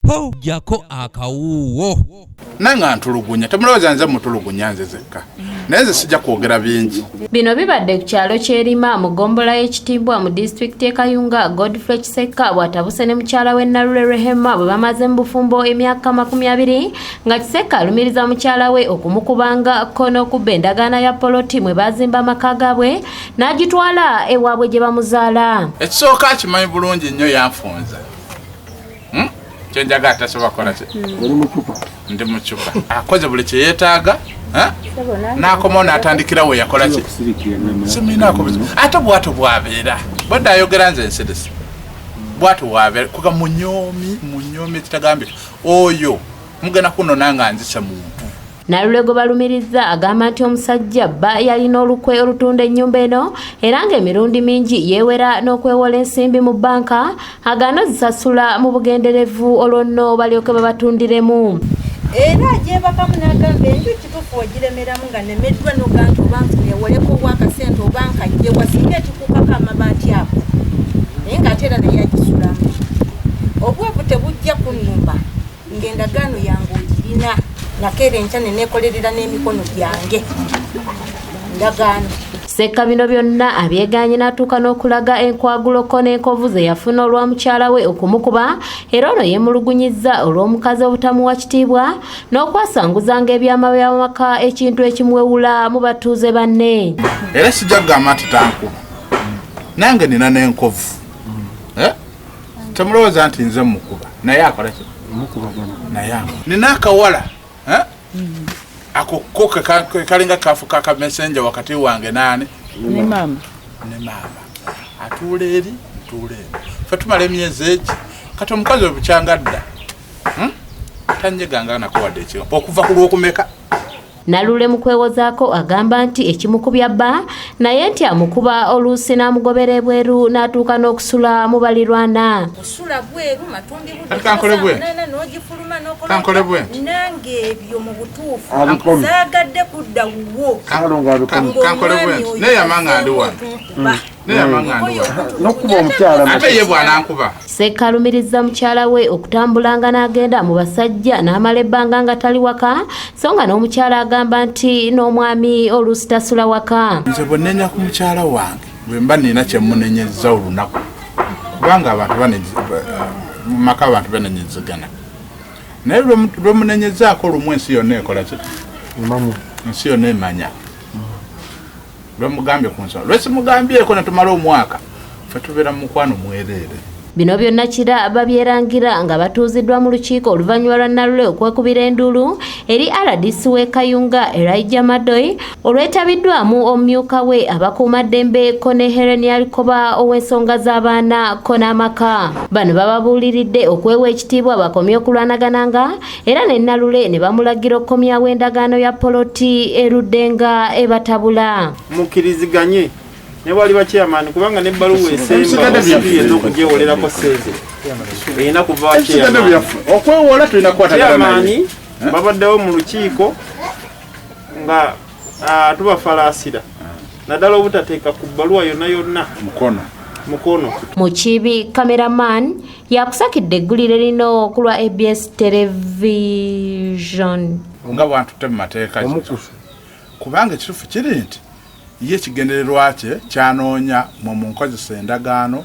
po jako akawuwo nanga ntulugunya temulowooza nze mutulugunya nze zekka naye nze sijja kwogera bingi. Bino bibadde ku kyalo ky'erima mu ggombolola y'ekitiibwa mu disitulikiti Kayunga. Godfrey Kisekka bw'atabuse ne mukyala we Nalule Rehema bwe bamaze mu bufumbo emyaka 20 nga Kisekka alumiriza mukyala we okumukubanga ko n'okubba endagaano ya poloti mwe baazimba amaka gaabwe n'agitwala ewaabwe gye bamuzaala. Ekisooka akimanyi bulungi nnyo yanfunza kyenjaga atasobola kukola ki ndi mu ccupa akoze buli kye yeetaaga n'akomawo n'atandikira we yakola ki siminaako buzibu ate bwato bwabeera bwadde ayogera nze enseresi bwato bwabeera kuga munyoomi kitagambika oyo mugenda kunona nga nzisa muntu. Nalule gwe balumiriza agamba nti omusajja bba yalina olukwe olutunda ennyumba eno era ng'emirundi mingi yeewera n'okwewola ensimbi mu bbanka agaana zisasula mu bugenderevu olwo nno balyoke babatundiremu. Era agyebakamu n'agamba enju kituufu ogiremeramu nga nemeddwa n'ogamba obantu neewoleko obwakasente oba nkajje wasinga etukukako amabaati ako naye ng'ate era naye agisulamu. Obwevu tebujja kunnumba ng'endagaano yange ogirina nakeera enkya ne neekolerera n'emikono gyange ndagaano. Kisekka bino byonna abyegaanye n'atuuka n'okulaga enkwaguloko n'enkovu ze yafuna olwa mukyala we okumukuba era ono yeemulugunyizza olw'omukazi obutamuwa kitiibwa n'okwasanguzanga ebyama by'amaka ekintu ekimuwewula mu batuuze banne. Era sijja kugamba nti tankuba nange nina n'enkovu temulowooza nti nze mukuba naye akola ki naye nina akawala ako ko kalinga kafuka ka messenger wakati wange nani ne mama atule fe tumala emyezi egi kati omukazi obucyangadda tanyeganga nakuwadde ekyo okuva ku lw'okumeka. Nalule mu kwewozaako agamba nti ekimukubya bba naye nti amukuba oluusi n'amugobera ebweru n'atuuka n'okusula mu balirwana. Osula bweru matundi budde n'ogifuluma kankole bwe nange ebyo mu butuufu zaagadde kudda wuwo kankole bwe naye yamanga ndi wano n'okuba omukyala ate ye bw'anankuba. Kisekka alumiriza mukyala we okutambulanga n'agenda mu basajja n'amala ebbanga nga tali waka so nga n'omukyala agamba nti n'omwami oluusi tasula waka. Nze bwe nnenya ku mukyala wange bwe mba nina kye munenyezza olunaku kubanga abantu mu maka abantu banenyezegana naye lwe munenyezaako olumu ensi yonna ekola ki ensi yonna emanya lwe mugambye ku nsonga lwe simugambyeko ne tumala omwaka ffe tubeera mu mukwano mwereere. Bino byonna kira babyerangira nga batuuziddwa mu lukiiko oluvannyuma lwa Nalule okwekubira enduulu eri RDC w'e Kayunga Elijah Madoyi olwetabiddwamu omumyuka we abakuumaddembe ko ne Helen Alikoba ow'ensonga z'abaana ko n'amaka. Bano bababuuliridde okwewa ekitiibwa bakomye okulwanagananga era ne Nalule ne bamulagira okukomyawo endagaano ya poloti eruddenga ebatabula. Mukiriziganye ne wali bakyamani kubanga ne baluwa esemba yenda okugyewolerako sente erina kuva wakyamani okwewola tulina kukwatagana babaddewo mu lukiiko nga tubafalaasira naddala obutateeka ku bbaluwa yonna mukono. Mukibi cameraman yakusakidde eggulire lino ku lwa ABS television nga bwantu temateeka kubanga ekituufu kiri nti ye kigendererwa kye kyanoonya mu nkozesa endagaano